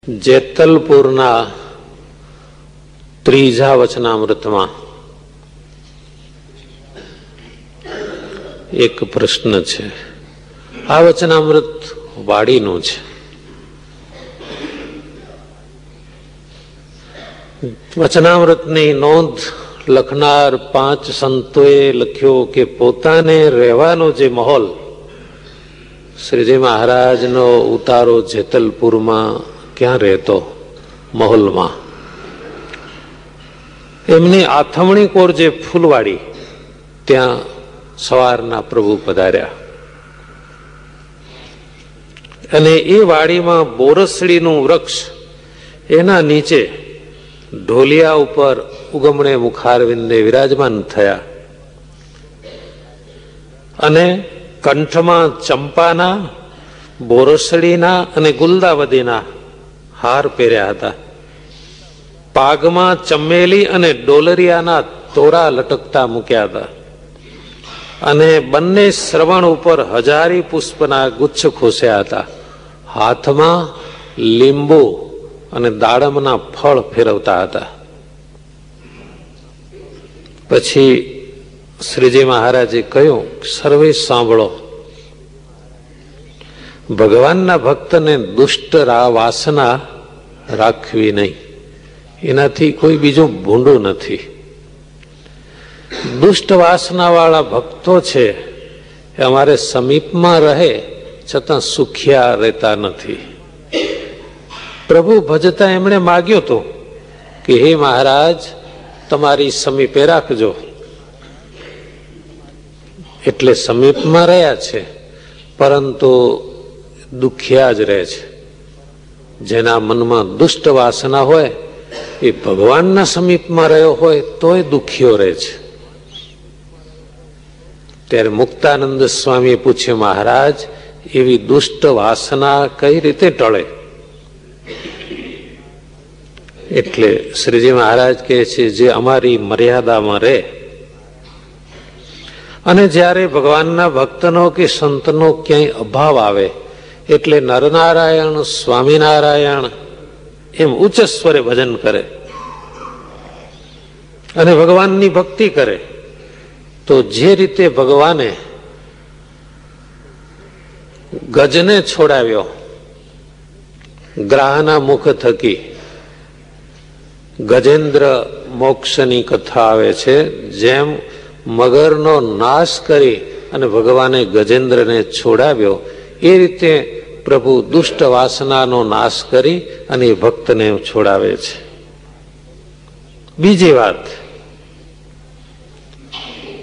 જેતલપુરના ત્રીજા વચનામૃતમાં એક પ્રશ્ન છે. આ વચનામૃત વાડીનું છે. વચનામૃતની નોંધ લખનાર 5 સંતોએ લખ્યો કે પોતાને રહેવાનો જે માહોલ, શ્રીજી મહારાજનો ઉતારો જેતલપુરમાં ક્યાં રહેતો, મહોલમાં. એમની આથમણી કોર જે ફૂલવાડી, ત્યાં સવારના પ્રભુ પધાર્યા. અને એ વાડીમાં બોરસડીનું વૃક્ષ, એના નીચે ઢોલિયા ઉપર ઉગમણે મુખારવિંદે વિરાજમાન થયા અને કંઠમાં ચંપાના, બોરસડીના અને ગુલદાવદીના હાર પહેર્યા હતા. પાગમાં ચમેલી અને ડોલરિયાના તોરા લટકતા મૂક્યા હતા અને બંને શ્રવણ ઉપર હજારી પુષ્પના ગુચ્છ ખોસ્યા હતા. હાથમાં લીંબુ અને દાડમના ફળ ફેરવતા હતા. પછી શ્રીજી મહારાજે કહ્યું, સર્વે સાંભળો, ભગવાનના ભક્તને દુષ્ટ વાસના રાખવી નહીં. એનાથી કોઈ બીજું ભૂંડું નથી. દુષ્ટ વાસના વાળા ભક્તો છે એ અમારે સમીપમાં રહે છતાં સુખિયા રહેતા નથી. પ્રભુ ભજતા એમણે માગ્યું હતું કે હે મહારાજ, તમારી સમીપે રાખજો. એટલે સમીપમાં રહ્યા છે, પરંતુ દુખિયા જ રહે છે. જેના મનમાં દુષ્ટ વાસના હોય એ ભગવાનના સમીપમાં રહ્યો હોય તોય દુખીઓ રહે છે. ત્યારે મુક્તાનંદ સ્વામીએ પૂછ્યું, મહારાજ, એવી દુષ્ટ વાસના કઈ રીતે ટળે? એટલે શ્રીજી મહારાજ કહે છે, જે અમારી મર્યાદામાં રહે અને જ્યારે ભગવાનના ભક્તનો કે સંતનો ક્યાંય અભાવ આવે એટલે નરનારાયણ, સ્વામિનારાયણ એમ ઉચ્ચ સ્વરે ભજન કરે અને ભગવાનની ભક્તિ કરે, તો જે રીતે ભગવાને ગજને છોડાવ્યો ગ્રાહના મુખ થકી, ગજેન્દ્ર મોક્ષની કથા આવે છે, જેમ મગરનો નાશ કરી અને ભગવાને ગજેન્દ્રને છોડાવ્યો, એ રીતે પ્રભુ દુષ્ટ વાસનાનો નાશ કરી અને એ ભક્તને છોડાવે છે. બીજી વાત,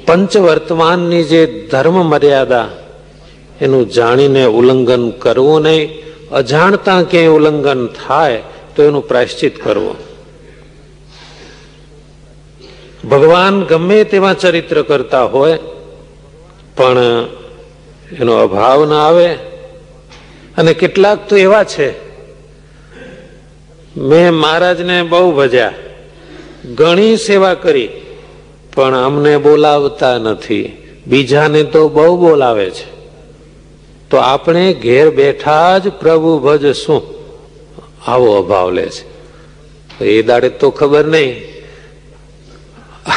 પંચવર્તમાનની જે ધર્મ મર્યાદા, એનું જાણીને ઉલ્લંઘન કરવું નહીં. અજાણતા ક્યાંય ઉલ્લંઘન થાય તો એનું પ્રાયશ્ચિત કરવું. ભગવાન ગમે તેવા ચરિત્ર કરતા હોય પણ એનો અભાવ ના આવે. અને કેટલાક તો એવા છે, મેં મહારાજને બહુ ભજ્યા, ઘણી સેવા કરી, પણ અમને બોલાવતા નથી, બીજાને તો બહુ બોલાવે છે. તો આપણે ઘેર બેઠા જ પ્રભુ ભજશું, આવો અભાવ લે છે. એ દાડે તો ખબર નહીં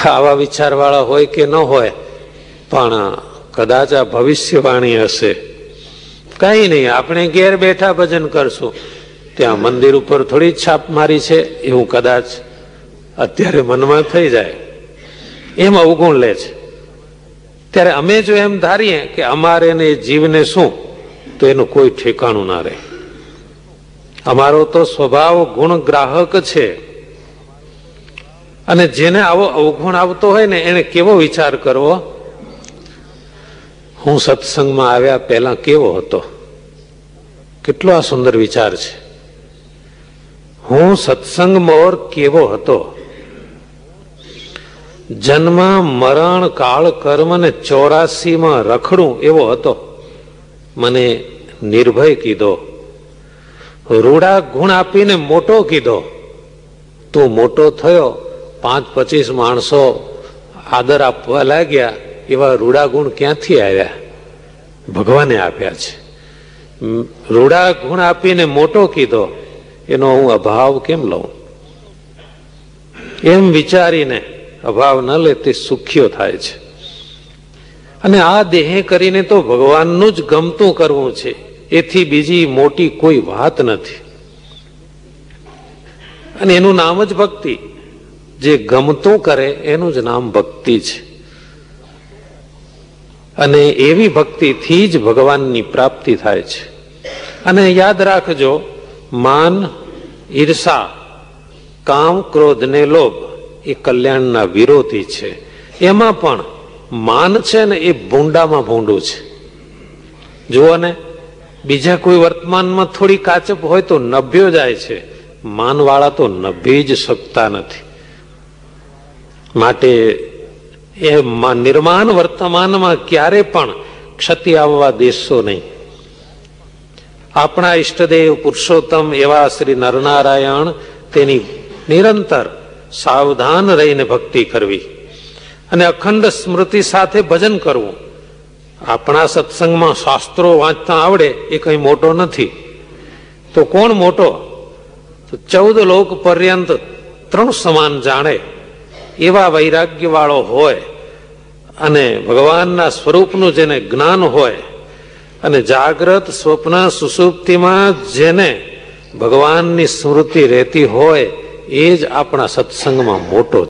આવા વિચાર વાળા હોય કે ન હોય, પણ કદાચ આ ભવિષ્યવાણી હશે. કઈ નહીં, આપણે ઘેર બેઠા ભજન કરશું. ત્યાં મંદિર ઉપર થોડી છાપ મારી છે એવું કદાચ અત્યારે મનમાં થઈ જાય, એમ અવગુણ લે છે. ત્યારે અમે જો એમ ધારીએ કે અમારે ને જીવને શું, તો એનું કોઈ ઠેકાણું ના રહે. અમારો તો સ્વભાવ ગુણ ગ્રાહક છે. અને જેને આવો અવગુણ આવતો હોય ને, એને કેવો વિચાર કરવો, હું સત્સંગમાં આવ્યા પહેલા કેવો હતો. કેટલો આ સુંદર વિચાર છે. હું સત્સંગ મોર કેવો હતો. જન્મ, મરણ, કાળ, કર્મ ને 84માં રખડું એવો હતો. મને નિર્ભય કીધો, રૂડા ગુણ આપીને મોટો કીધો. તું મોટો થયો, 5-25 માણસો આદર આપવા લાગ્યા, એવા રૂડા ગુણ ક્યાંથી આવ્યા? ભગવાને આપ્યા છે. રૂડા ગુણ આપીને મોટો કીધો, એનો હું અભાવ કેમ લઉં? એમ વિચારીને અભાવ ન લે તે સુખ્યો થાય છે. અને આ દેહે કરીને તો ભગવાનનું જ ગમતું કરવું છે, એથી બીજી મોટી કોઈ વાત નથી. અને એનું નામ જ ભક્તિ. જે ગમતું કરે એનું જ નામ ભક્તિ છે. અને એવી ભક્તિથી જ ભગવાનની પ્રાપ્તિ થાય છે. અને યાદ રાખજો, માન, ઈર્ષા, કામ, ક્રોધ ને લોભ એ કલ્યાણના વિરોધી છે. એમાં પણ માન છે ને એ ભૂંડામાં ભૂંડું છે. જુઓ ને, બીજા કોઈ વર્તમાનમાં થોડી કાચપ હોય તો નભ્યો જાય છે, માનવાળા તો નભી જ શકતા નથી. માટે એ નિર્માણ વર્તમાનમાં ક્યારે પણ ક્ષતિ આવવા દેશો નહીં. આપણા ઈષ્ટદેવ પુરુષોત્તમ એવા શ્રી નરનારાયણ, તેની નિરંતર સાવધાન રહીને ભક્તિ કરવી અને અખંડ સ્મૃતિ સાથે ભજન કરવું. આપણા સત્સંગમાં શાસ્ત્રો વાંચતા આવડે એ કઈ મોટો નથી. તો કોણ મોટો? તો 14 લોક પર્યંત 3 સમાન જાણે એવા વૈરાગ્ય વાળો હોય અને ભગવાનના સ્વરૂપનું જેને જ્ઞાન હોય અને જાગ્રત, સ્વપ્ન, સુષુપ્તિમાં જેને ભગવાનની સ્મૃતિ રહેતી હોય એ જ આપણા સત્સંગમાં મોટો